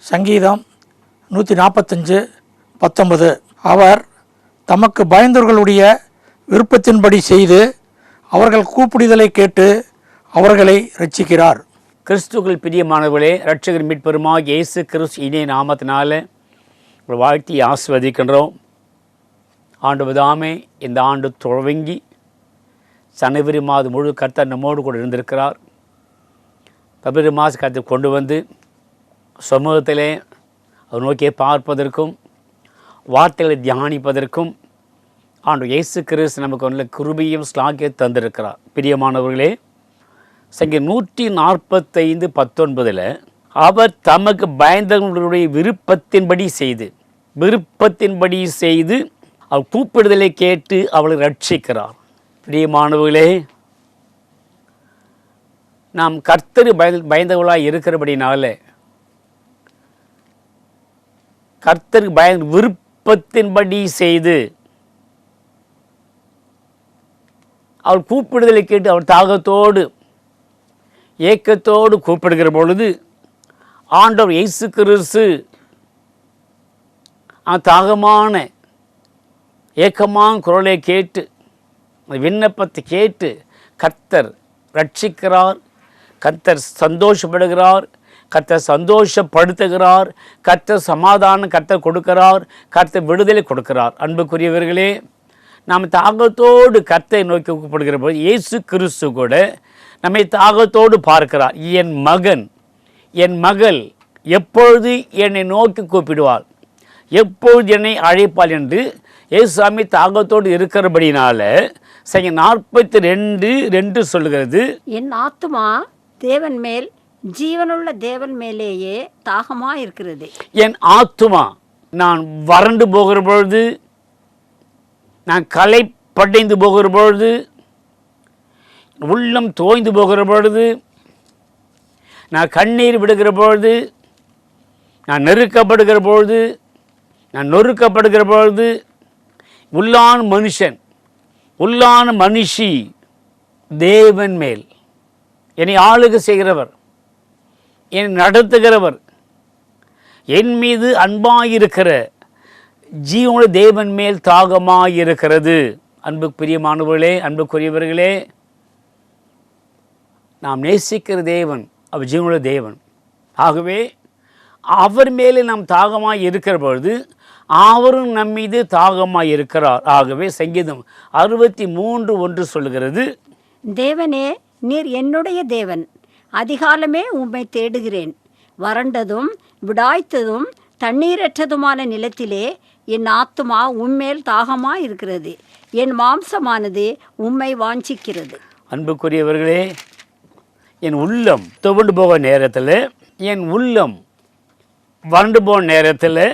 சங்கீதம் 145:19. அவர் தமக்கு பயந்தவர்களுடைய விருப்பத்தின்படி செய்து அவர்கள் கூப்பிடுதலை கேட்டு அவர்களை இரட்சிக்கிறார். கிறிஸ்துக்கள் பிரியமானவர்களே, இரட்சகர் மீட்பெருமாகிய இயேசு கிறிஸ்து இனிய நாமத்தினால ஒரு வாழ்த்தி ஆசிர்வதிக்கின்றோம். ஆண்டவர் தாமே இந்த ஆண்டு துவங்கி ஜனவரி மாதம் முழு கர்த்தர் நம்மோடு கூட இருந்திருக்கிறார். பிப்ரவரி மாதம் கர்த்தர் கொண்டு வந்து சமூகத்திலே அவர் நோக்கியே பார்ப்பதற்கும் வார்த்தைகளை தியானிப்பதற்கும் ஆண்டவர் இயேசு கிறிஸ்து நமக்கு நல்ல கிருபையும் ஸ்லாக்கிய தந்திருக்கிறார். பிரியமானவர்களே, சங்கீதம் 145:19 அவர் தமக்கு பயந்தவர்களுடைய விருப்பத்தின்படி செய்து அவர் கூப்பிடுதலை கேட்டு அவளை ரட்சிக்கிறார். பிரியமானவர்களே, நாம் கர்த்தர் பயந்தவர்களாக இருக்கிறபடினால கர்த்தருக்கு விருப்பத்தின்படி செய்து அவர் கூப்பிடுதலை கேட்டு அவர் தாகத்தோடு ஏக்கத்தோடு கூப்பிடுகிற பொழுது ஆண்டவர் இயேசு கிறிஸ்து தாகமான ஏக்கமான குரலை கேட்டு விண்ணப்பத்தை கேட்டு கர்த்தர் ரட்சிக்கிறார், கர்த்தர் சந்தோஷப்படுகிறார், கர்த்தர் சந்தோஷப்படுத்துகிறார், கர்த்தர் சமாதானம் கர்த்தர் கொடுக்கிறார், கர்த்தர் விடுதலை கொடுக்கிறார். அன்புக்குரியவர்களே, நாம் தாகத்தோடு கர்த்தரை நோக்கி கூப்பிடுகிற போது இயேசு கிறிஸ்து கூட நம்மை தாகத்தோடு பார்க்கிறார். என் மகள் எப்பொழுது என்னை நோக்கி கூப்பிடுவாள், எப்பொழுது என்னை அழைப்பாள் என்று இயேசுசாமி தாகத்தோடு இருக்கிறபடினால சங்கீதம் 42:2 சொல்லுகிறது, என் ஆத்துமா தேவன் மேல், ஜீவனுள்ள தேவன் மேலேயே தாகமா இருக்கிறது. என் ஆத்துமா, நான் வறண்டு போகிற பொழுது, நான் களைப்படைந்து போகிற பொழுது, உள்ளம் தோய்ந்து போகிற பொழுது, நான் கண்ணீர் விடுகிற பொழுது, நான் நெருக்கப்படுகிற பொழுது, நான் நொறுக்கப்படுகிற பொழுது, உள்ளான மனுஷி தேவன் மேல், என்னை ஆளுகை செய்கிறவர், என்னை நடத்துகிறவர், என் மீது அன்பாயிருக்கிற ஜீவனுள்ள தேவன் மேல் தாகமாயிருக்கிறது. அன்பு பிரியமானவர்களே, அன்புக்குரியவர்களே, நாம் நேசிக்கிற தேவன் அவர் ஜீவனுள்ள தேவன். ஆகவே அவர் மேலே நாம் தாகமாய் இருக்கிற பொழுது அவரும் நம் மீது தாகமாய் இருக்கிறார். ஆகவே சங்கீதம் 63:1 சொல்லுகிறது, தேவனே, நீர் என்னுடைய தேவன், அதிகாலமே உம்மை தேடுகிறேன். வறண்டதும் விடாய்த்ததும் தண்ணீரற்றதுமான நிலத்திலே என் ஆத்துமா உம்மேல் தாகமா இருக்கிறது, என் மாம்சமானது உம்மை வாஞ்சிக்கிறது. அன்புக்குரியவர்களே, என் உள்ளம் துவண்டு போக நேரத்தில், என் உள்ளம் வறண்டு போன நேரத்தில்,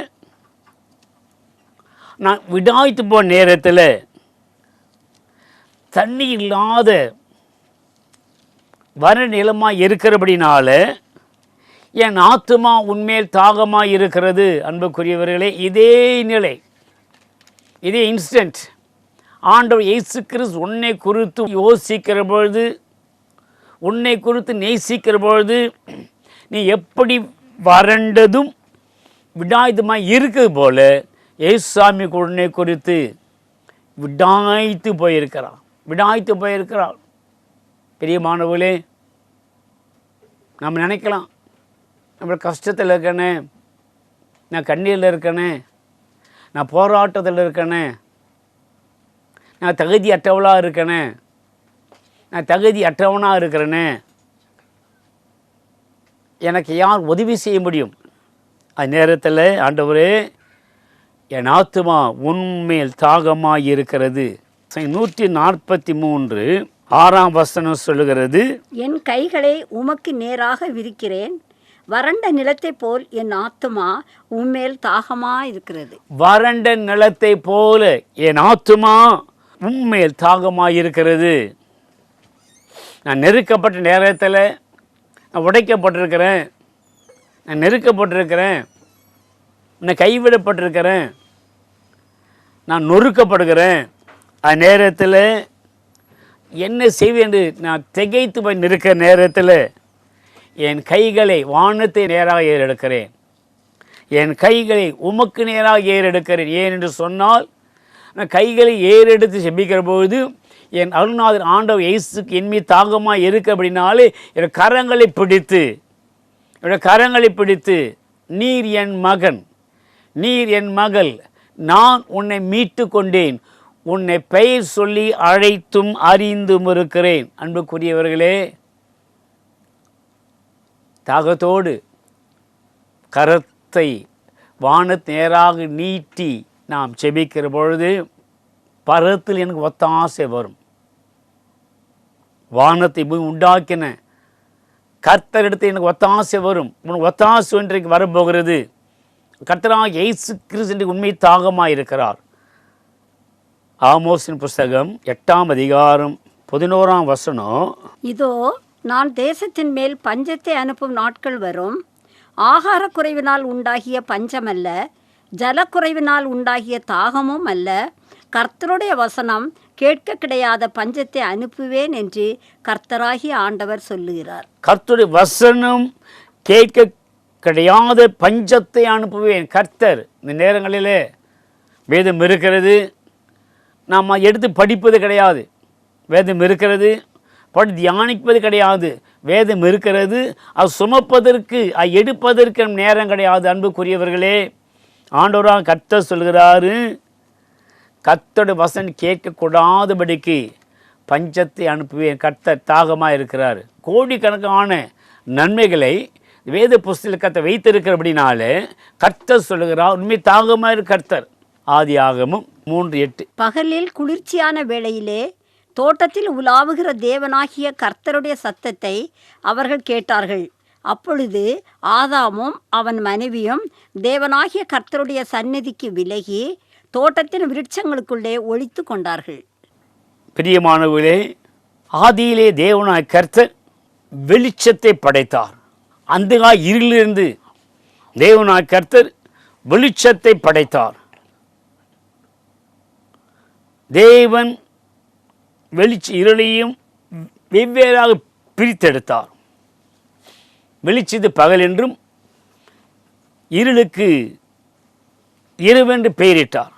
நான் விடாய்த்து போன நேரத்தில், தண்ணி இல்லாத வர நிலமாக இருக்கிறபடினால என் ஆத்துமா உண்மையில் தாகமாக இருக்கிறது. அன்புக்குரியவர்களே, இதே நிலை, இதே இன்ஸ்டன்ட் ஆண்டவர் இயேசு கிறிஸ்து உன்னை குறித்து யோசிக்கிற பொழுது, உன்னை குறித்து நேசிக்கிற பொழுது, நீ எப்படி வறண்டதும் விடாய்த்துமாக இருக்கிறது போல இயேசுசாமி உன்னை குறித்து விடாய்த்து போயிருக்கிறார். பிரியமானவர்களே, நம்ம நினைக்கலாம், நம்ம கஷ்டத்தில் இருக்கனே, நான் கண்ணீரில் இருக்கனே, நான் போராட்டத்தில் இருக்கனே, நான் தகுதி அற்றவனாக இருக்கிறேனே, எனக்கு யார் உதவி செய்ய முடியும்? அது நேரத்தில் ஆண்டவரே, என் ஆத்துமா உன்மேல் தாகமாக இருக்கிறது. 143:6 சொல்லுகிறது, என் கைகளை உமக்கு நேராக விரிக்கிறேன், வறண்ட நிலத்தை போல் என் ஆத்துமா உம்மேல் தாகமா இருக்கிறது. வறண்ட நிலத்தை போல என் ஆத்துமா உம்மேல் தாகமாக இருக்கிறது. நான் நெருக்கப்பட்ட நேரத்தில் நான் உடைக்கப்பட்டிருக்கிறேன், நான் நெருக்கப்பட்டிருக்கிறேன், நான் கைவிடப்பட்டிருக்கிறேன், நான் நொறுக்கப்படுகிறேன். அந்நேரத்தில் என்ன செய்வேன் என்று நான் திகைத்து போய் நிற்கிற நேரத்தில் என் கைகளை வானத்தை நேராக ஏறெடுக்கிறேன். என் கைகளை உமக்கு நேராக ஏறெடுக்கிறேன். ஏன் என்று சொன்னால், நான் கைகளை ஏறெடுத்து செபிக்கிற பொழுது என் அருள்நாதர் ஆண்டவர் இயேசுக்கு என் மீது தாகமாக இருக்கு. அப்படின்னாலே என் கரங்களை பிடித்து நீர் என் மகன், நீர் என் மகள், நான் உன்னை மீட்டு கொண்டேன், உன்னை பெயர் சொல்லி அழைத்தும் அறிந்தும் இருக்கிறேன். அன்புக்குரியவர்களே, தாகத்தோடு கரத்தை வானத்து நேராக நீட்டி நாம் செபிக்கிற பொழுது பரத்தில் எனக்கு ஒத்தாசை வரும். வானத்தை உண்டாக்கின கர்த்தரிடத்தில் எனக்கு ஒத்தாசை வரும். உனக்கு ஒத்தாசை இன்றைக்கு வரப்போகிறது. கர்த்தராகிய இயேசு கிறிஸ்து உண்மை தாகமாக இருக்கிறார். ஆமோஸின் புஸ்தகம் 8ஆம் அதிகாரம் 11ஆம் வசனம், இதோ நான் தேசத்தின் மேல் பஞ்சத்தை அனுப்பும் நாட்கள் வரும். ஆகார குறைவினால் உண்டாகிய பஞ்சமல்ல, ஜலக்குறைவினால் உண்டாகிய தாகமும் அல்ல, கர்த்தருடைய வசனம் கேட்க கிடையாத பஞ்சத்தை அனுப்புவேன் என்று கர்த்தராகிய ஆண்டவர் சொல்லுகிறார். கர்த்தருடைய வசனம் கேட்க கிடையாத பஞ்சத்தை அனுப்புவேன். கர்த்தர் இந்த நேரங்களிலே வேதம் இருக்கிறது, நாம் எடுத்து படிப்பது கிடையாது. வேதம் இருக்கிறது, தியானிப்பது கிடையாது. வேதம் இருக்கிறது, அது சுமப்பதற்கு அது எடுப்பதற்கு நேரம் கிடையாது. அன்புக்குரியவர்களே, ஆண்டவராக கர்த்தர் சொல்கிறாரு, கர்த்தருடைய வசனம் கேட்கக்கூடாதபடிக்கு பஞ்சத்தை அனுப்புவேன். கர்த்தர் தாகமாக இருக்கிறார். கோடிக்கணக்கான நன்மைகளை வேத புஸ்தகத்தை வைத்திருக்கிறபடினால கர்த்தர் சொல்லுகிறார், உண்மை தாகமாக கர்த்தர். ஆதியாகமம் 3:8. பகலில் குளிர்ச்சியான வேளையிலே தோட்டத்தில் உலாவுகிற தேவனாகிய கர்த்தருடைய சத்தத்தை அவர்கள் கேட்டார்கள். அப்பொழுது ஆதாமும் அவன் மனைவியும் தேவனாகிய கர்த்தருடைய சந்நிதிக்கு விலகி தோட்டத்தின் விருட்சங்களுக்குள்ளே ஒளித்து கொண்டார்கள். பிரியமானவர்களே, ஆதியிலே தேவனாகிய கர்த்தர் வெளிச்சத்தை படைத்தார். அந்த இருளிலிருந்து தேவனாகிய கர்த்தர் வெளிச்சத்தை படைத்தார். தேவன் இருளையும் வெவ்வேறாக பிரித்தெடுத்தார். வெளிச்சது பகல் என்றும் இருளுக்கு இரவென்று பெயரிட்டார்.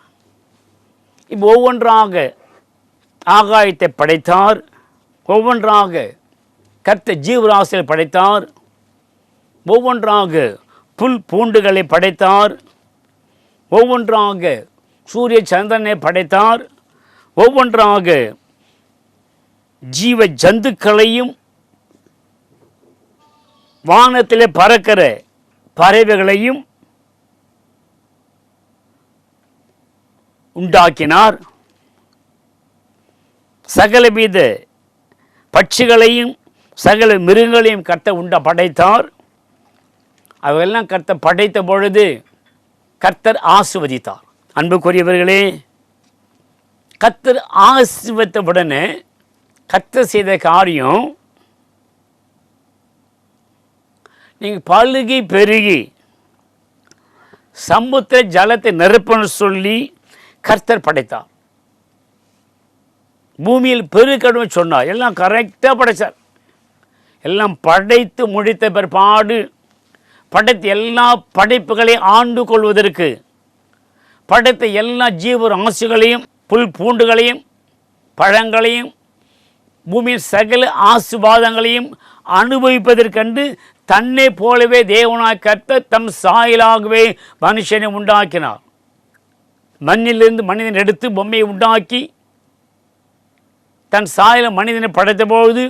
இப்போ ஒவ்வொன்றாக ஆகாயத்தை படைத்தார். ஒவ்வொன்றாக கர்த்தர் ஜீவராசிகளை படைத்தார். ஒவ்வொன்றாக புல் பூண்டுகளை படைத்தார். ஒவ்வொன்றாக சூரிய சந்திரனை படைத்தார். ஒவ்வொன்றாக ஜீவ ஜந்துக்களையும் வானத்திலே பறக்கிற பறவைகளையும் உண்டாக்கினார். சகலவித பட்சிகளையும் சகல மிருகங்களையும் கர்த்தர் படைத்தார். அவையெல்லாம் கர்த்தர் படைத்த பொழுது கர்த்தர் ஆசீர்வதித்தார். அன்புக்குரியவர்களே, கர்த்தர் ஆசீர்வதித்த உடனே கர்த்தர் செய்த காரியம், நீங்கள் பழுகி பெருகி சமுத்திர ஜலத்தை நிரப்பன்னு சொல்லி கர்த்தர் படைத்தார். பூமியில் பெருக்கணும் சொன்னார். எல்லாம் கரெக்டாக படைத்தார். எல்லாம் படைத்து முடித்த பிற்பாடு படைத்த எல்லா படைப்புகளையும் ஆண்டு கொள்வதற்கு படைத்த எல்லா ஜீவ ராசிகளையும் புல் பூண்டுகளையும் பழங்களையும் பூமியின் சகல ஆசீர்வாதங்களையும் அனுபவிப்பதற்கென்று தன்னை போலவே தேவனாய் கர்த்தர் தம் சாயலாகவே மனுஷனை உண்டாக்கினார். மண்ணிலிருந்து மனிதன் எடுத்து பொம்மையை உண்டாக்கி தன் சாயல மனிதனை படைத்தபோது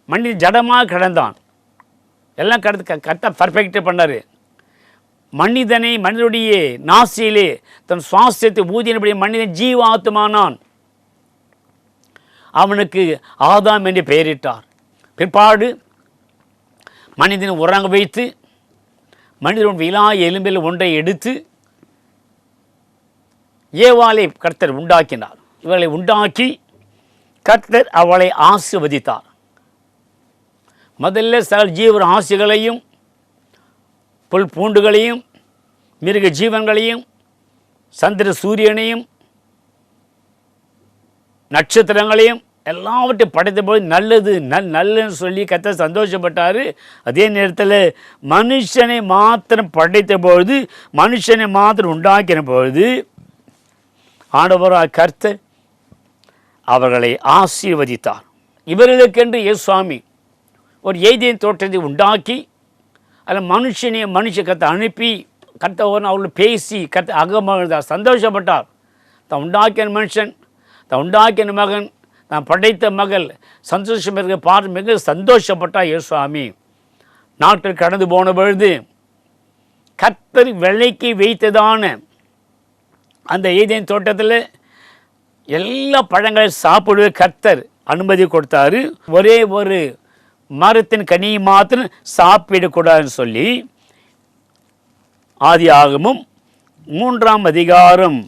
மனிதன் ஜடமாக கிடந்தான். எல்லாம் கர்த்தர் பர்ஃபெக்டாக பண்ணார். மனிதனுடைய நாசியிலே தன் சுவாசத்தை ஊதினபடி மனிதன் ஜீவாத்மானான். அவனுக்கு ஆதாம் என்று பெயரிட்டார். பிற்பாடு மனிதனை உறங்க வைத்து மனிதன் விலா எலும்பில் ஒன்றை எடுத்து ஏவாளை கர்த்தர் உண்டாக்கினார். இவளை உண்டாக்கி கர்த்தர் அவளை ஆசீர்வதித்தார். முதல்ல சகல ஜீவ ராசிகளையும் புல் பூண்டுகளையும் மிருக ஜீவன்களையும் சந்திர சூரியனையும் நட்சத்திரங்களையும் எல்லாவற்றையும் படைத்த போது நல்லது நல்லதுன்னு சொல்லி கர்த்தர் சந்தோஷப்பட்டார். அதே நேரத்தில் மனுஷனை மாத்திரம் படைத்த பொழுது, மனுஷனை மாத்திரம் உண்டாக்கின பொழுது ஆண்டவராக கர்த்தர் அவர்களை ஆசீர்வதித்தார். இவர்களுக்கென்று இயேசுவாமி ஒரு ஏதேன் தோட்டத்தை உண்டாக்கி அதில் மனுஷ கத்தை அனுப்பி கர்த்தர் அவர்கள் பேசி கர்த்தர் அகமகிழ்ந்தார், சந்தோஷப்பட்டார். தான் உண்டாக்கின மனுஷன், தான் உண்டாக்கின மகன், தான் படைத்த மகள் சந்தோஷம் இருக்க பார்த்து மிக சந்தோஷப்பட்டார் இயேசுவாமி. நாட்கள் கடந்து போன பொழுது கர்த்தர் விலைக்கு வைத்ததான அந்த ஏதேன் தோட்டத்தில் எல்லா பழங்களையும் சாப்பிடுவ கர்த்தர் அனுமதி கொடுத்தாரு. ஒரே ஒரு மரத்தின் கனியை மாத்திரம் சாப்பிடக்கூடாதுன்னு சொல்லி ஆதியாகமம் 3ஆம் அதிகாரம்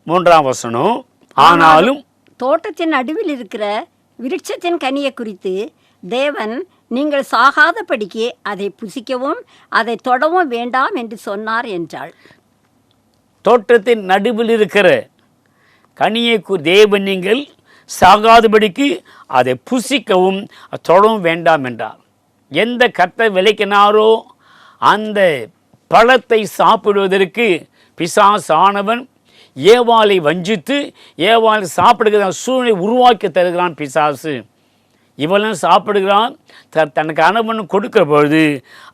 3ஆம் வசனம். ஆனாலும் தோட்டத்தின் நடுவில் இருக்கிற விருட்சத்தின் கனியை குறித்து தேவன் நீங்கள் சாகாதபடிக்கு அதை புசிக்கவும் அதை தொடவும் வேண்டாம் என்று சொன்னார் என்றாள். தோட்டத்தின் நடுவில் இருக்கிற கனியை தேவன் நீங்கள் சாகாதபடிக்கு அதை புசிக்கவும் தொடவும் வேண்டாம் என்றார். எந்த கர்த்தர் விலைக்கினாரோ அந்த பழத்தை சாப்பிடுவதற்கு பிசாசானவன் ஏவாளை வஞ்சித்து ஏவாளை சாப்பிடுகிற சூழ்நிலை உருவாக்கி தருகிறான் பிசாசு. இவளும் சாப்பிடுகிறான். தனக்கு அனுமன் கொடுக்கிற பொழுது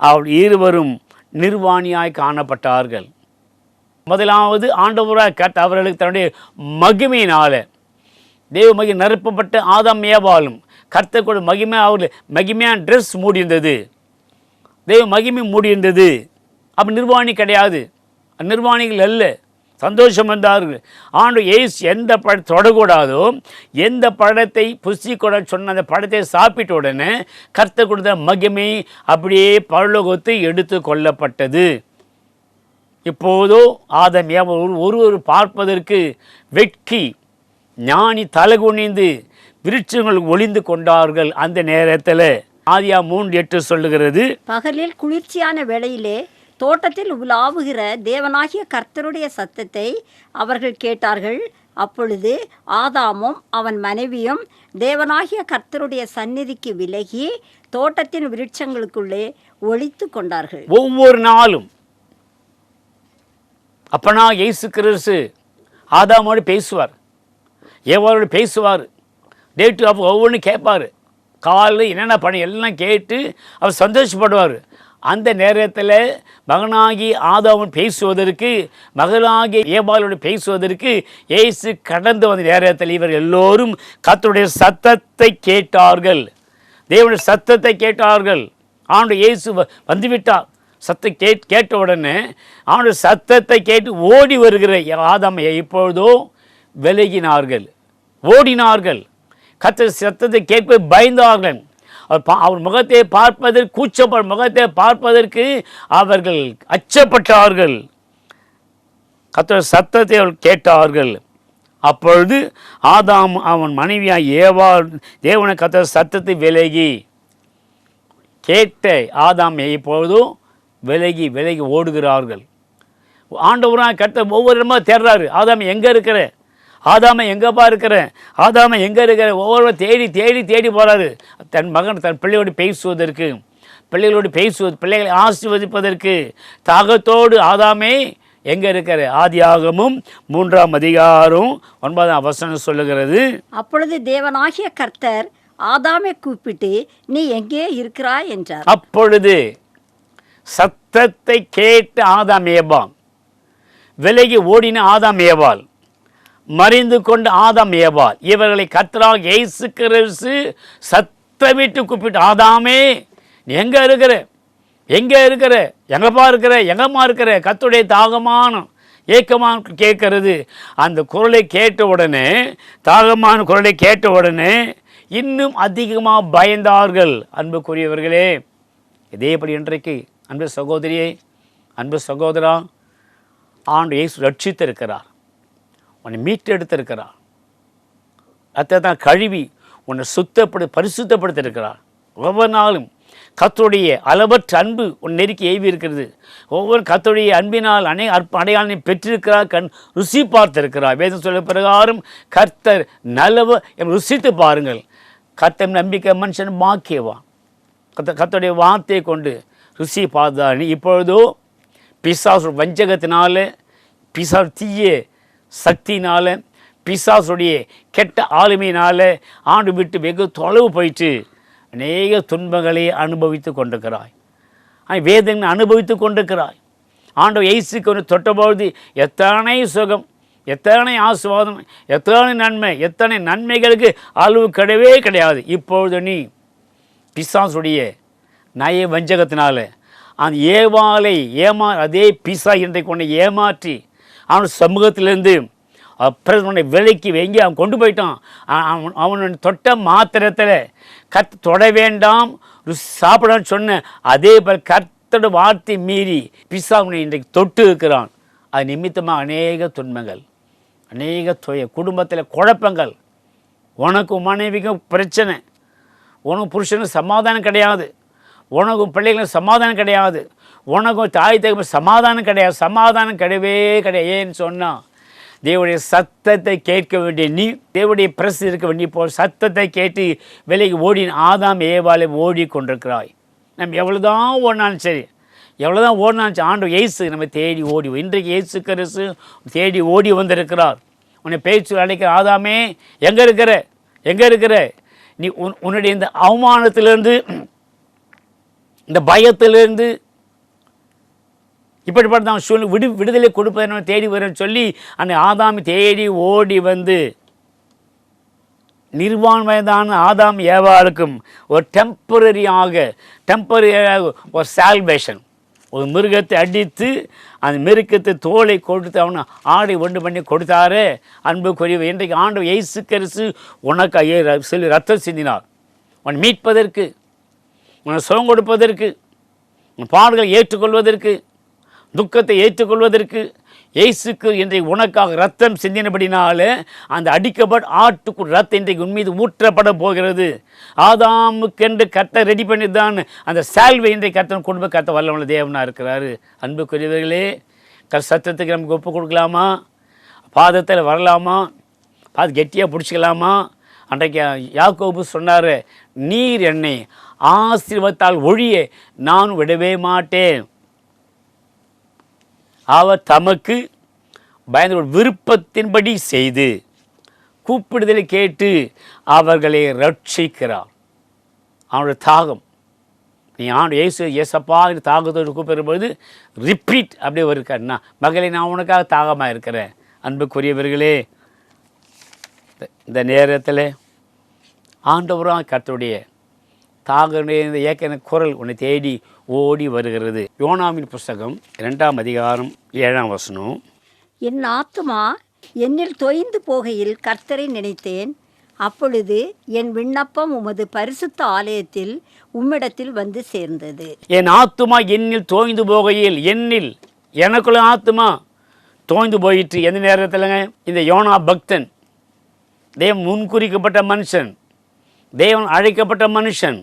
அவள் இருவரும் நிர்வாணியாய் காணப்பட்டார்கள். முதலாவது ஆண்டவராக கர்த்தர் அவர்களுக்கு தன்னுடைய மகிமையினால தேவ மகிமை நிரப்பப்பட்ட ஆதாம் ஏவாளும் கர்த்தர் கூட மகிமை அவர்கள் மகிமையான ட்ரெஸ் மூடியிருந்தது, தேவ மகிமை மூடியிருந்தது. அப்போ நிர்வாணி கிடையாது, நிர்வாணிகள் அல்ல, சந்தோஷம் வந்தார்கள். ஆண்டு ஏசு எந்த பழத்தை தொடக்கூடாதோ, எந்த பழத்தை புசிக்கூட சொன்ன அந்த பழத்தை சாப்பிட்ட உடனே கர்த்தர் கொடுத்த மகிமை அப்படியே பரலோகத்தை எடுத்து கொள்ளப்பட்டது. இப்போதோ ஆதாம் ஏவாள் ஒருவர் பார்ப்பதற்கு வெட்கி ஞானி தலகுனிந்து விருட்சங்கள் ஒளிந்து கொண்டார்கள். அந்த நேரத்தில் ஆதியாகமம் 3:8 சொல்லுகிறது, பகலில் குளிர்ச்சியான வேளையிலே தோட்டத்தில் உலாவுகிற தேவனாகிய கர்த்தருடைய சத்தத்தை அவர்கள் கேட்டார்கள். அப்பொழுது ஆதாமும் அவன் மனைவியும் தேவனாகிய கர்த்தருடைய சந்நிதிக்கு விலகி தோட்டத்தின் விருட்சங்களுக்குள்ளே ஒளித்து கொண்டார்கள். ஒவ்வொரு நாளும் அப்பனா இயேசு கிறிஸ்து ஆதாமோடு பேசுவார், ஏவாளோடு பேசுவார். டேட்டு அப்போ ஒவ்வொன்றும் கேட்பார். காலையில் என்னென்ன பண்ணி எல்லாம் கேட்டு அவர் சந்தோஷப்படுவார். அந்த நேரத்தில் மகனாகி ஆதாமுடன் பேசுவதற்கு, மகனாகி ஏவாளோடு பேசுவதற்கு இயேசு கடந்து வந்த நேரத்தில் இவர் எல்லோரும் கர்த்தருடைய சத்தத்தை கேட்டார்கள், தேவனுடைய சத்தத்தை கேட்டார்கள். ஆண்டு இயேசு வந்துவிட்டார். சத்தம் கேட்ட உடனே அவனுடைய சத்தத்தை கேட்டு ஓடி வருகிற ஆதாமை இப்பொழுதோ விலகினார்கள், ஓடினார்கள். கர்த்தர் சத்தத்தை கேட்ப பயந்தார்கள். அவர் முகத்தை பார்ப்பதற்கு முகத்தை பார்ப்பதற்கு அவர்கள் அச்சப்பட்டார்கள். கர்த்தர் சத்தத்தை அவர்கள் கேட்டார்கள். அப்பொழுது ஆதாம் அவன் மனைவியாய் ஏவாள் தேவனை கர்த்தர் சத்தத்தை விலகி கேட்ட ஆதாம் இப்பொழுதும் விலகி ஓடுகிறார்கள். ஆண்டவராக கர்த்தர் ஒவ்வொரு இடமா தேடுறாரு. ஆதாம் எங்கே இருக்கிற, ஆதாமை எங்கேப்பா இருக்கிற, ஆதாமை எங்கே இருக்கிற, ஒவ்வொருவரும் தேடி தேடி தேடி போகிறாரு. தன் மகன் தன் பிள்ளையோடு பேசுவதற்கு, பிள்ளைகளை ஆசீர்வதிப்பதற்கு தாகத்தோடு ஆதாமே எங்கே இருக்கிற. ஆதியாகமம் 3ஆம் அதிகாரம் 9ஆம் வசனம் சொல்லுகிறது, அப்பொழுது தேவனாகிய கர்த்தர் ஆதாமை கூப்பிட்டு நீ எங்கே இருக்கிறாய் என்றார். அப்பொழுது சத்தத்தை கேட்ட ஆதாம் ஏவாள், விலகி ஓடின ஆதாம் ஏவாள், மறைந்து கொண்ட ஆதாம் ஏவாள், இவர்களை கர்த்தராகிய இயேசு கிறிஸ்து சத்தமிட்டு கூப்பிட்டு ஆதாமே நீ எங்கே இருக்கிற, எங்கே இருக்கிற, எங்கப்பா இருக்கிற, எங்கம்மா இருக்கிற. கர்த்தருடைய தாகமான ஏக்கமான கேட்கறது. அந்த குரலை கேட்ட உடனே, தாகமான குரலை கேட்ட உடனே இன்னும் அதிகமாக பயந்தார்கள். அன்புக்குரியவர்களே, இதேபடி இன்றைக்கு அன்பு சகோதரியே, அன்பு சகோதரா, ஆண்டு இயேசு ரட்சித்திருக்கிறார், உன்னை மீட்டெடுத்திருக்கிறார், அதை தான் கழுவி உன்னை பரிசுத்தப்படுத்தியிருக்கிறார். ஒவ்வொரு நாளும் கர்த்தருடைய அளவற்ற அன்பு உன் நெருக்கி ஏவி இருக்கிறது. ஒவ்வொரு கர்த்தருடைய அன்பினால் அடையாளனை பெற்றிருக்கிறார், கண் ருசி பார்த்திருக்கிறார். வேதம் சொல்ல பிரகாரம் கர்த்தர் நல்லவர் என்று ருசித்து பாருங்கள். கர்த்தர் நம்பிக்கை மனுஷன் பாக்கியவான். கர்த்தருடைய வார்த்தையை கொண்டு ருசி பார்த்தானே. இப்பொழுதோ பிசாசு வஞ்சகத்தினால, பிசாசு தீய சக்தியினால, பிசாசுடைய கெட்ட ஆளுமையினால ஆண்டு விட்டு வெகு தொலைவு போயிட்டு அநேக துன்பங்களை அனுபவித்து கொண்டிருக்கிறாய். வேதனை அனுபவித்து கொண்டிருக்கிறாய். ஆண்டவர் இயேசுக்கு ஒன்று தொட்டபொழுது எத்தனை சுகம், எத்தனை ஆசீர்வாதம், எத்தனை நன்மை, எத்தனை நன்மைகளுக்கு அளவு கிடையவே கிடையாது. இப்பொழுது நீ பிசாசுடைய நய வஞ்சகத்தினால அந்த ஏவாளை அதே பிசா இன்றைக்கு கொண்டு ஏமாற்றி அவன் சமூகத்திலேருந்து உன்னை விலைக்கு வெங்கி அவன் கொண்டு போயிட்டான். அவன் தொட்ட மாத்திரத்தில் தொட வேண்டாம், சாப்பிடான்னு சொன்ன அதே போல் கர்த்தரோட வார்த்தை மீறி பிசா உன்னை இன்றைக்கு தொட்டு இருக்கிறான். அது நிமித்தமாக அநேக துன்பங்கள், அநேக குடும்பத்தில் குழப்பங்கள், உனக்கு மனைவிக்கும் பிரச்சனை, உனக்கு புருஷனுக்கு சமாதானம் கிடையாது, உனக்கும் பிள்ளைகளுக்கு சமாதானம் கிடையாது, உனக்கும் தாய் தகவல் சமாதானம் கிடையாது. சமாதானம் கிடையவே கிடையாது. ஏன்னு சொன்னால் தேவனுடைய சத்தத்தை கேட்க வேண்டிய நீ, தேவனுடைய பிரசு இருக்க வேண்டிய போல் சத்தத்தை கேட்டு விலைக்கு ஓடின ஆதாம் ஏவாளை ஓடி கொண்டிருக்கிறாய். நம்ம எவ்வளோதான் ஓடினாலும் சரி, எவ்வளோதான் ஓடினாலும் சரி, ஆண்டவர் இயேசு நம்ம தேடி ஓடி, இன்றைக்கு இயேசு கிறிஸ்து தேடி ஓடி வந்திருக்கிறார். உன்னை பேச்சு அழைக்கிற ஆதாமே, எங்கே இருக்கிற, எங்கே இருக்கிற நீ? உன்னுடைய இந்த அவமானத்திலிருந்து, இந்த பயத்திலிருந்து, இப்படிப்பட்ட தான் சூழ்நிலை விடுதலை கொடுப்பதை தேடி வரேன்னு சொல்லி அந்த ஆதாமி தேடி ஓடி வந்து நிர்வாண வயதான ஆதாம் ஏவாளுக்கும் ஒரு டெம்பரரியாக ஒரு சால்வேஷன், ஒரு மிருகத்தை அடித்து அந்த மிருகத்தை தோலை கொடுத்து அவனை ஆடை ஒன்று பண்ணி கொடுத்தாரு. அன்புக்குரிய இன்றைக்கு ஆண்டவர் இயேசு கிறிஸ்து உனக்கு சொல்லி ரத்தம் சிந்தினார். உன்னை மீட்பதற்கு, உன்னை சுகம் கொடுப்பதற்கு, உன் பாடுகளை ஏற்றுக்கொள்வதற்கு, துக்கத்தை ஏற்றுக்கொள்வதற்கு இயேசுக்கு இன்றைக்கு உனக்காக ரத்தம் சிந்தினபடினால அந்த அடிக்கப்பட்ட ஆட்டுக்கு ரத்தம் இன்றைக்கு உன் மீது ஊற்றப்பட போகிறது. ஆதாமுக்கென்று கர்த்தர் ரெடி பண்ணிதான் அந்த சால்வை இன்றைக்கு கர்த்தன் குடும்ப கர்த்தர் வல்லவன தேவனாக இருக்கிறாரு. அன்புக்குரியவர்களே, சத்தத்துக்கு நமக்கு ஒப்பு கொடுக்கலாமா? பாதத்தில் வரலாமா? பாது கெட்டியாக பிடிச்சிக்கலாமா? அன்றைக்கு யாக்கோபு சொன்னார், நீர் என்னை ஆசீர்வத்தால் ஒழிய நான் விடவே மாட்டேன். அவர் தமக்கு பயந்த விருப்பத்தின்படி செய்து கூப்பிடுதலை கேட்டு அவர்களை ரட்சிக்கிறார். அவனுடைய தாகம், நீ ஆண்டு ஏசப்பா இந்த தாகத்தோடு கூப்பிடும்பொழுது ரிப்பீட் அப்படியே இருக்காருண்ணா, மகளே நான் உனக்காக தாகமாக இருக்கிறேன். அன்புக்குரியவர்களே, இந்த நேரத்தில் ஆண்டவராக கர்த்தருடைய தாகனுடைய ஏக்கன குரல் உன்னை தேடி ஓடி வருகிறது. யோனாவின் புஸ்தகம் 2ஆம் அதிகாரம் 7ஆம் வசனம். என் ஆத்துமா என்னில் தொய்ந்து போகையில் கர்த்தரை நினைத்தேன். அப்பொழுது என் விண்ணப்பம் உமது பரிசுத்த ஆலயத்தில் உம்மிடத்தில் வந்து சேர்ந்தது. என் ஆத்துமா என்னில் தோய்ந்து போகையில், என்னில் எனக்குள்ள ஆத்துமா தோய்ந்து போயிற்று. எந்த நேரத்தில்ங்க? இந்த யோனா பக்தன், தேவன் முன்குறிக்கப்பட்ட மனுஷன், தேவன் அழைக்கப்பட்ட மனுஷன்,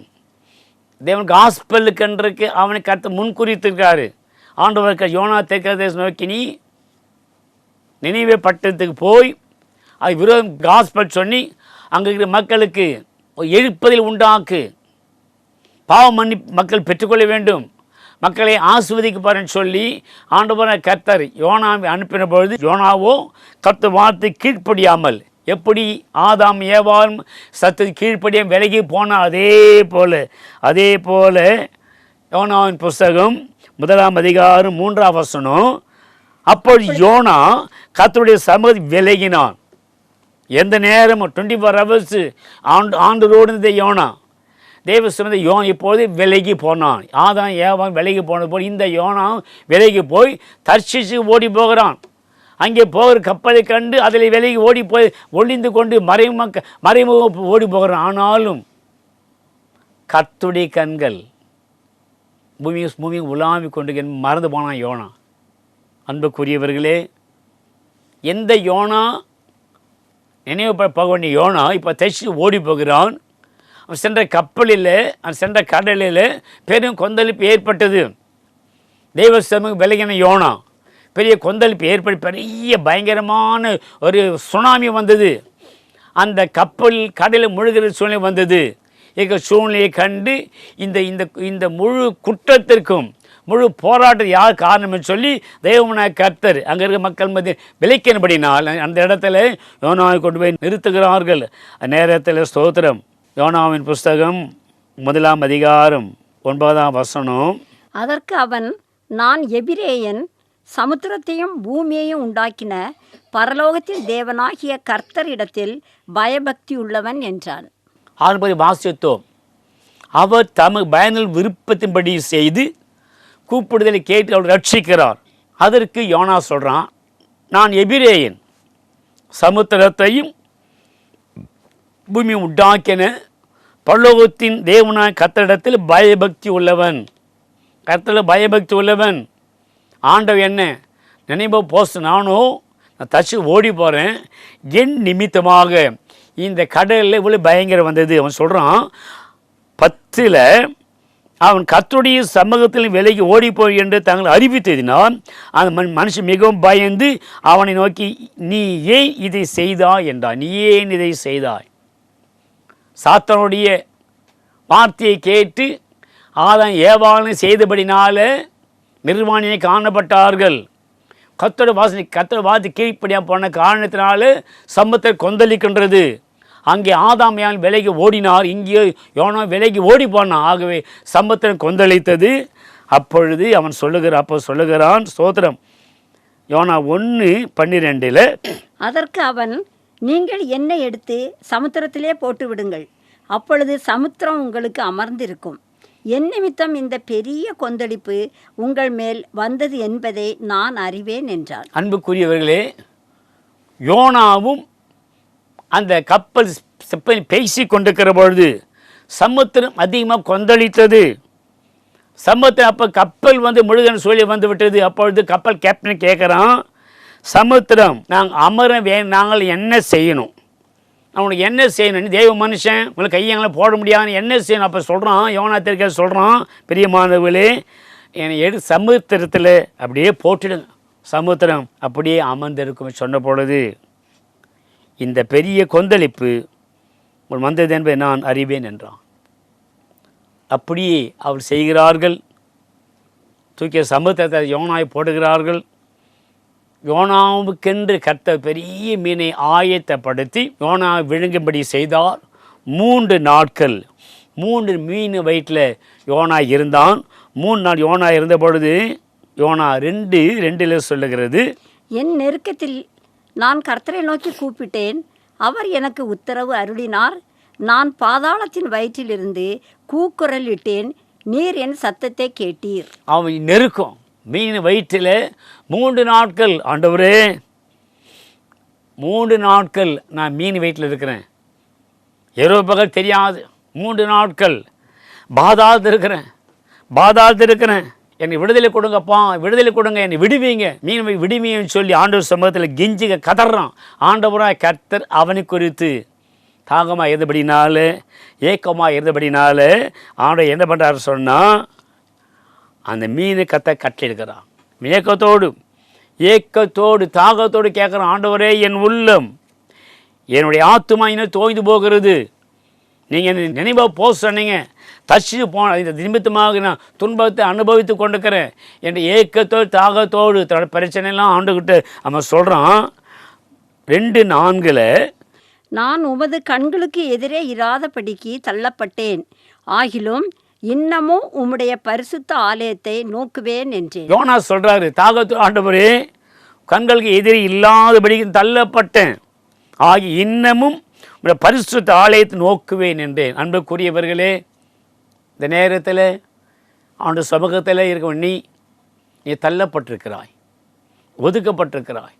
தேவன் காஸ்பலுக்கென்றைக்கு அவனை கர்த்தர் முன்குறித்திருக்காரு. ஆண்டவருக்கு யோனா தெற்கு தேசம் நோக்கி நீ நினைவே பட்டணத்துக்கு போய் அது விரோதம் காஸ்பல் சொல்லி அங்கே இருக்கிற மக்களுக்கு எழுப்பதில் உண்டாக்கு, பாவம் மன்னி மக்கள் பெற்றுக்கொள்ள வேண்டும், மக்களை ஆசிர்வதிக்கப்பாருன்னு சொல்லி ஆண்டவரான கர்த்தர் யோனாவை அனுப்பின பொழுது யோனாவோ கர்த்தர் வார்த்தை கீழ்ப்படியாமல், எப்படி ஆதாம் ஏவாள் சத்தத்தை கீழ்ப்படியாக விலகி போனால் அதே போல யோனாவின் புஸ்தகம் 1ஆம் அதிகாரம் 3ஆம் வசனம். அப்பொழுது யோனா கர்த்தருடைய சமூகத்தை விலகினான். எந்த நேரமும் 24 hours ஆண்டரோடு இருந்த யோனா தேவ சமூகத்தை இப்போது விலகி போனான். ஆதாம் ஏவாள் விலகி போனது போல் இந்த யோனா விலகி போய் தர்ஷீஷுக்கு ஓடி போகிறான். அங்கே போகிற கப்பலை கண்டு அதில் விலகி ஓடி போய் ஒளிந்து கொண்டு மறைமுக ஓடி போகிறான். ஆனாலும் கர்த்தருடைய கண்கள் பூமியை உலாவி கொண்டு மறந்து போனான் யோனா. அன்புக்குரியவர்களே, எந்த யோனா நினைவு போக வேண்டிய யோனா இப்போ தர்ஷீஷுக்கு ஓடி போகிறான். அவன் சென்ற கப்பலில் அவன் சென்ற கடலில் பெரும் கொந்தளிப்பு ஏற்பட்டது. தெய்வ சமூகம் விலகின யோனா பெரிய கொந்தளிப்பு ஏற்பட்டு பெரிய பயங்கரமான ஒரு சுனாமி வந்தது. அந்த கப்பல் கடலில் முழுகிற சூழ்நிலை வந்தது. சூழ்நிலையை கண்டு இந்த இந்த இந்த முழு குற்றத்திற்கும் முழு போராட்டம் யார் காரணம்னு சொல்லி தெய்வமனாய் கர்த்தர் அங்கே இருக்க மக்கள் மத்திய விளைக்கினபடினால் அந்த இடத்துல யோனாவை கொண்டு போய் நிறுத்துகிறார்கள். நேரத்தில் ஸ்தோத்திரம். யோனாவின் புஸ்தகம் 1 அதிகாரம் 9 அதற்கு அவன், நான் எபிரேயன், சமுத்திரத்தையும் பூமியையும் உண்டாக்கின பரலோகத்தின் தேவனாகிய கர்த்தரிடத்தில் பயபக்தி உள்ளவன் என்றான். ஆறுபடி வாசித்தோம். அவர் தமக்கு பயனில் விருப்பத்தின்படி செய்து கூப்பிடுதலை கேட்டு அவர் ரட்சிக்கிறார். அதற்கு யோனா சொல்கிறான், நான் எபிரேயன், சமுத்திரத்தையும் பூமியை உண்டாக்கின பரலோகத்தின் தேவனாய் கர்த்தரிடத்தில் பயபக்தி உள்ளவன். கர்த்தரில் பயபக்தி உள்ளவன். ஆண்டவர் என்ன நினைவு போஸ்ட் நானும் நான் தச்சு ஓடி போகிறேன். என் நிமித்தமாக இந்த கடலில் இவ்வளோ பயங்கரம் வந்தது. அவன் சொல்கிறான் 10 அவன் கர்த்தருடைய சமூகத்தில் விலகி ஓடிப்போய் என்று தாங்கள் அறிவித்ததினால் அந்த மனுஷன் மிகவும் பயந்து அவனை நோக்கி, நீ ஏன் இதை செய்தாய் என்றான். நீ ஏன் இதை செய்தாய்? சாத்தானுடைய வார்த்தையை கேட்டு ஆதாம் ஏவாளனை செய்தபடினால நிர்வாணியை காணப்பட்டார்கள். கர்த்தருடைய வார்த்தை கீழ்ப்படியாக போன காரணத்தினால சமுத்திரம் கொந்தளிக்கின்றது. அங்கே ஆதாம் விலகி ஓடினார், இங்கே யோனா விலகி ஓடி போனான். ஆகவே சமுத்திரம் கொந்தளித்தது. அப்பொழுது அவன் சொல்லுகிறான் ஸ்தோத்திரம். யோனா 1:12 அதற்கு அவன், நீங்கள் என்னை எடுத்து சமுத்திரத்திலே போட்டு விடுங்கள், அப்பொழுது சமுத்திரம் உங்களுக்கு அமர்ந்திருக்கும். என் நிமித்தம் இந்த பெரிய கொந்தளிப்பு உங்கள் மேல் வந்தது என்பதை நான் அறிவேன் என்றான். அன்புக்குரியவர்களே, யோனாவும் அந்த கப்பல் பேசி கொண்டிருக்கிற பொழுது சமுத்திரம் அதிகமாக கொந்தளித்தது. சமுத்திரம் அப்போ கப்பல் முழுகன்னு சொல்லி வந்து விட்டது. அப்பொழுது கப்பல் கேப்டன் கேட்குறான், சமுத்திரம் நாங்கள் என்ன செய்யணும்? அவனுக்கு என்ன செய்யணும்? தெய்வ மனுஷன் உங்களுக்கு கையங்களை போட முடியாது, என்ன செய்யணும்? அப்போ சொல்கிறான், யோனா தெரிவிக்க சொல்கிறான், பிரியமானவர்களே, என்னை சமுத்திரத்தில் அப்படியே போட்டுடுங்க, சமுத்திரம் அப்படியே அமர்ந்திருக்கும் சொன்ன பொழுது இந்த பெரிய கொந்தளிப்பு வந்தது என்பதை நான் அறிவேன் என்றான். அப்படியே அவர் செய்கிறார்கள். தூக்கிய சமுத்திரத்தை யோனாவை போடுகிறார்கள். யோனாவுக்கென்று கர்த்தர் பெரிய மீனை ஆயத்தப்படுத்தி யோனாவை விழுங்கும்படி செய்தார். 3 நாட்கள் 3 மீன் வயிற்றில் யோனா இருந்தான். 3 நாள் யோனா இருந்த பொழுது யோனா 2:2 சொல்லுகிறது, என் நெருக்கத்தில் நான் கர்த்தரை நோக்கி கூப்பிட்டேன், அவர் எனக்கு உத்தரவு அருளினார். நான் பாதாளத்தின் வயிற்றிலிருந்து கூக்குரலிட்டேன், நீர் என் சத்தத்தை கேட்டீர். அவன் நெருக்கம் மீன் வயிற்றில் 3 நாட்கள், ஆண்டவரே 3 நாட்கள் நான் மீன் வயிற்றில் இருக்கிறேன், இரவு பகல் தெரியாது, 3 நாட்கள் பாதாளத்தில் இருக்கிறேன், என்னை விடுதலை கொடுங்கப்பா, விடுதலை கொடுங்க, என்னை விடுவீங்க, மீன் விடுவீங்கன்னு சொல்லி ஆண்டவர் சமூகத்தில் கெஞ்சிக கதறான். ஆண்டவராய் கர்த்தர் அவனை குறித்து தாகமாக இருந்தபடினால, ஏக்கமாக இருந்தபடினால ஆண்டவர் என்ன பண்ணுறாரு சொன்னால், அந்த மீனை கட்டளிடுகிறான். ஏக்கத்தோடு தாகத்தோடு கேட்குறான், ஆண்டவரே என் உள்ளம் என்னுடைய ஆத்துமா இன்னும் தோய்ந்து போகிறது, நீங்கள் என்ன நினைவாக போக சொன்னீங்க, தச்சு போன இந்த நிமித்தமாக நான் துன்பத்தை அனுபவித்து கொண்டிருக்கிறேன் என்ற ஏக்கத்தோடு தாகத்தோடு தன்னோட பிரச்சனைலாம் ஆண்டுகிட்டு அவன் சொல்கிறான். 2:4 நான் உமது கண்களுக்கு எதிரே இராதபடிக்கு தள்ளப்பட்டேன், ஆகிலும் இன்னமும் உம்முடைய பரிசுத்த ஆலயத்தை நோக்குவேன் என்றேன். யோனா சொல்கிறாரு, தாகத்தோடு ஆண்டவரே கண்களுக்கு எதிரே இல்லாதபடிக்கு தள்ளப்பட்டேன், ஆகி இன்னமும் உம்முடைய பரிசுத்த ஆலயத்தை நோக்குவேன் என்றேன். அன்புக்குரியவர்களே, இந்த நேரத்தில் ஆண்டு சமூகத்தில் இருக்க நீ தள்ளப்பட்டிருக்கிறாய், ஒதுக்கப்பட்டிருக்கிறாய்,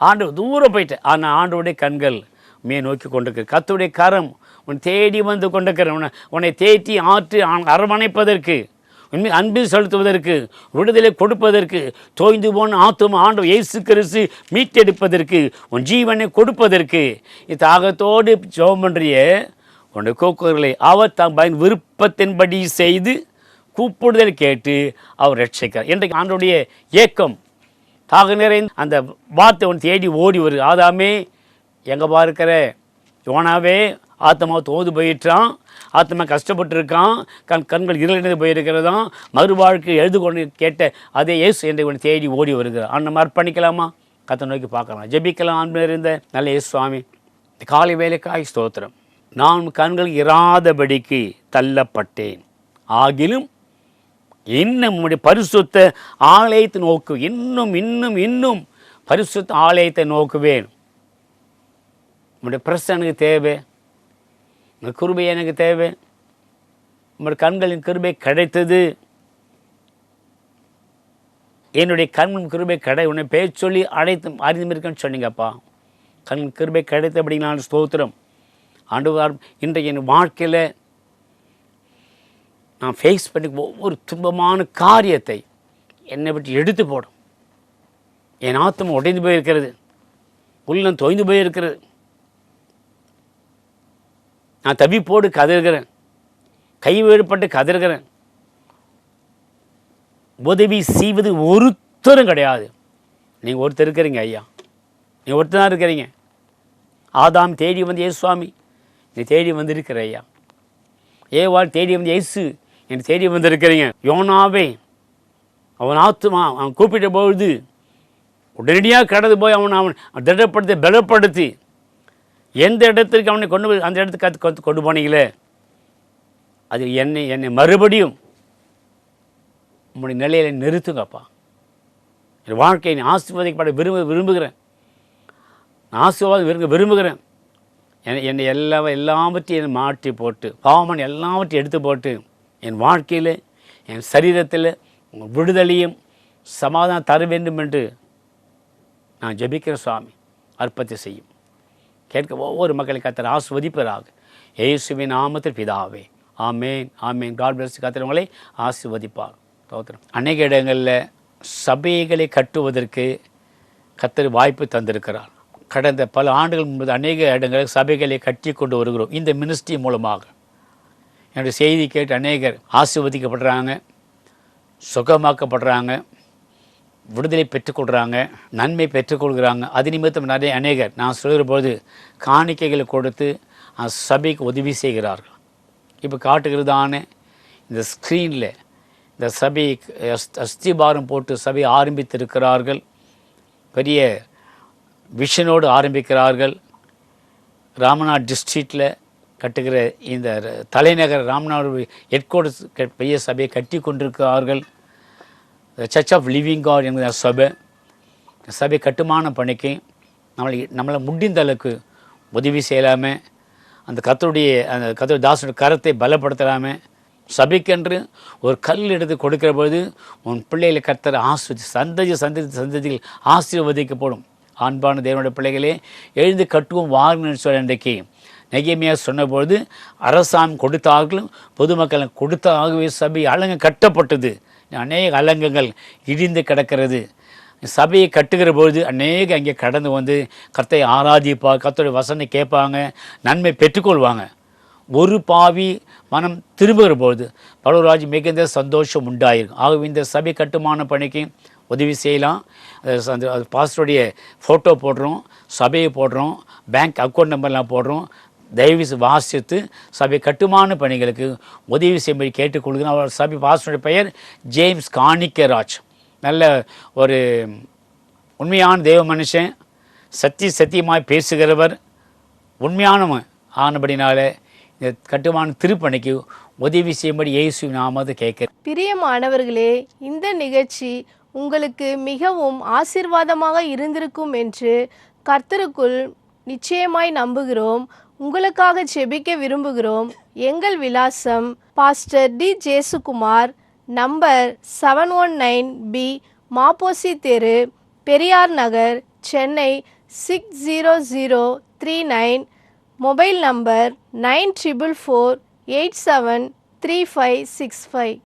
ஆண்டு தூரம் போயிட்ட. ஆனால் ஆண்டோடைய கண்கள் உண்மையை நோக்கி கொண்டிருக்கிற, கர்த்தருடைய கரம் உன்னை தேடி வந்து கொண்டிருக்கிற, உன்னை தேற்றி ஆற்றி அரவணைப்பதற்கு, உண்மை அன்பில் செலுத்துவதற்கு, விடுதலை கொடுப்பதற்கு, தோய்ந்து போன ஆத்தும ஆண்டவர் இயேசு கிறிஸ்து மீட்டெடுப்பதற்கு, உன் ஜீவனை கொடுப்பதற்கு தாகத்தோடு ஜெபம் பண்ணுறிய உன்னுடைய கூக்குரலை அவர் தம் விருப்பத்தின்படி செய்து கூப்பிடுதல் கேட்டு அவர் ரட்சிக்கிறார். இன்றைக்கு ஆண்டவருடைய ஏக்கம் தாக நிறைந்த அந்த வார்த்தை ஒன்று தேடி ஓடி வருது. ஆதாமே எங்கே பார்க்கிற, யோனாவே ஆத்மா தோது போயிட்டான், ஆத்மா கஷ்டப்பட்டு இருக்கான், கண்கள் இருளினது போயிருக்கிறதாம், மறுவாழ்க்கை எழுது கொண்டு கேட்ட அதே இயேசு என்று ஒன்று தேடி ஓடி வருகிறார். நம்ம அர்ப்பணிக்கலாமா? கத்தை நோக்கி பார்க்கலாம், ஜெபிக்கலாம். அன்பு இருந்த நல்ல இயேசு சுவாமி, காலை வேலைக்காய் ஸ்தோத்திரம். நான் கண்கள் இராதபடிக்கு தள்ளப்பட்டேன், ஆகிலும் இன்னும் உம்முடைய பரிசுத்த ஆலயத்தை நோக்கு, இன்னும் இன்னும் இன்னும் பரிசுத்த ஆலயத்தை நோக்குவேன். உம்முடைய பிரசன்னம் எனக்கு தேவை, உங்கள் கிருபை எனக்கு தேவை. உங்களுடைய கண்களின் கிருபை கிடைத்தது, என்னுடைய கண்களின் கிருபை உன்னை பேர் சொல்லி அழைத்து அறிந்துமிருக்கேன்னு சொன்னீங்கப்பா. கண் கிருபை கிடைத்தபடினால ஸ்தோத்திரம். ஆண்டவர், இன்றைக்கு என் வாழ்க்கையில் நான் ஃபேஸ் பண்ணி ஒவ்வொரு துன்பமான காரியத்தை என்னை விட்டு எடுத்து போடும். என் ஆத்மா உடைந்து போயிருக்கிறது, உள்ளம் தொய்ந்து போயிருக்கிறது. நான் தவிப்போடு கதறுகிறேன், கைவேறுபட்டு கதறுகிறேன். உதவி செய்வது ஒருத்தரும் கிடையாது. நீங்கள் ஒருத்தர் இருக்கிறீங்க ஐயா, நீங்கள் ஒருத்தர் தான் இருக்கிறீங்க. ஆதாம் தேடி வந்து இயேசு சுவாமி நீ தேடி வந்திருக்கிற ஐயா. ஏவாள் தேடி வந்து இயேசு என்னை தேடி வந்திருக்கிறீங்க. யோனாவே அவன் ஆத்துமா அவன் கூப்பிட்ட பொழுது உடனடியாக கடந்து போய் அவன் திடப்படுத்தி பலப்படுத்தி எந்த இடத்திற்கு அவனை கொண்டு போய் அந்த இடத்துக்கு கொண்டு போனீங்களே, அது என்னை மறுபடியும் உங்களுடைய நிலையில நிறுத்துங்கப்பா. என் வாழ்க்கையை ஆசீர்வதிக்கப்பட விரும்புகிறேன், ஆசீர்வாதம் விரும்புகிறேன். என்னை எல்லாவற்றையும் என்னை மாற்றி போட்டு, பாவமன் எல்லாவற்றையும் எடுத்து போட்டு, என் வாழ்க்கையில் என் சரீரத்தில் உங்கள் விடுதலையும் சமாதானம் தர வேண்டும் என்று நான் ஜெபிக்கிற சுவாமி அற்பத்தை செய்யும். கேட்க ஒவ்வொரு மக்களையும் கர்த்தர் ஆசீர்வதிப்பதாக இயேசுவின் நாமத்தில் பிதாவே, ஆமேன் ஆமேன். God plus. கர்த்தர் உங்களை ஆசீர்வதிப்பார். ஸ்தோத்திரம். அநேக இடங்களில் சபைகளை கட்டுவதற்கு கர்த்தர் வாய்ப்பு தந்திருக்கிறார். கடந்த பல ஆண்டுகள் முன்பு அநேக இடங்களில் சபைகளை கட்டி கொண்டு வருகிறோம். இந்த மினிஸ்ட்ரி மூலமாக என்னுடைய செய்தி கேட்டு அநேகர் ஆசீர்வதிக்கப்படுறாங்க, சுகமாக்கப்படுறாங்க, விடுதலை பெற்றுக்கொள்கிறாங்க, நன்மை பெற்றுக்கொள்கிறாங்க. அது நிமித்தம் அநேகர் நான் சொல்கிற போது காணிக்கைகளை கொடுத்து சபைக்கு உதவி செய்கிறார்கள். இப்போ காட்டுகிறதான இந்த ஸ்க்ரீனில் இந்த சபை அஸ்திபாரம் போட்டு சபை ஆரம்பித்திருக்கிறார்கள். பெரிய விஷனோடு ஆரம்பிக்கிறார்கள். ராமநாத் டிஸ்ட்ரிக்டில் கட்டுகிற இந்த தலைநகர் ராமநாடு ஹெட்குவார்ட்டர்ஸ் பெரிய சபையை கட்டி கொண்டிருக்கிறார்கள். சர்ச் ஆஃப் லிவிங் காட் என்கிற சபை கட்டுமான பணிக்கு நம்மளை முடிந்த அளவுக்கு உதவி செய்யலாமல், அந்த கர்த்தருடைய தாசனுடைய கரத்தை பலப்படுத்தலாமல், சபைக்கென்று ஒரு கல் எடுத்து கொடுக்கிற பொழுது உன் பிள்ளைகளை கர்த்தர் சந்ததிகள் ஆசீர்வதிக்கப்படும். அன்பான தேவனுடைய பிள்ளைகளே, எழுந்து கட்டுவோம் வாருங்கன்னு சொல்ல இன்றைக்கு நெகேமியா சொன்னபொழுது அரசாங்கம் கொடுத்தார்களும் பொதுமக்கள் கொடுத்தாகவே சபை அலங்கம் கட்டப்பட்டது. அநேக அலங்கங்கள் இடிந்து கிடக்கிறது. சபையை கட்டுகிற பொழுது அநேக அங்கே கடந்து வந்து கர்த்தரை ஆராதிப்பார், கர்த்தருடைய வசனம் கேட்பாங்க, நன்மை பெற்றுக்கொள்வாங்க. ஒரு பாவி மனம் திரும்புகிற பொழுது பலராஜ் மிகுந்த சந்தோஷம் உண்டாயிருக்கும். ஆகவே இந்த சபை கட்டுமான பணிக்கு உதவி செய்யலாம். அது பாஸ்டருடைய ஃபோட்டோ போடுறோம், சபையை போடுறோம், பேங்க் அக்கௌண்ட் நம்பர்லாம் போடுறோம். தயவு வாசித்து சபை கட்டுமான பணிகளுக்கு உதவி செய்யும்படி கேட்டுக்கொள்கிறேன். அவர் சபை பாஸ்டருடைய பெயர் ஜேம்ஸ் காணிக்கராஜ். நல்ல ஒரு உண்மையான தேவ மனுஷன், சத்தியமாய் பேசுகிறவர், உண்மையானவன் ஆனபடினால இந்த கட்டுமான திருப்பணிக்கு உதவி செய்யும்படி இயேசு நாமத்தை கேட்கிறேன். பிரியமானவர்களே, இந்த நிகழ்ச்சி உங்களுக்கு மிகவும் ஆசீர்வாதமாக இருந்திருக்கும் என்று கர்த்தருக்குள் நிச்சயமாய் நம்புகிறோம். உங்களுக்காக ஜெபிக்க விரும்புகிறோம். எங்கள் விலாசம் pastor D Jesukumar, number 719B, மாப்போசி தெரு, பெரியார் நகர், சென்னை 60039. Mobile number 9448735565.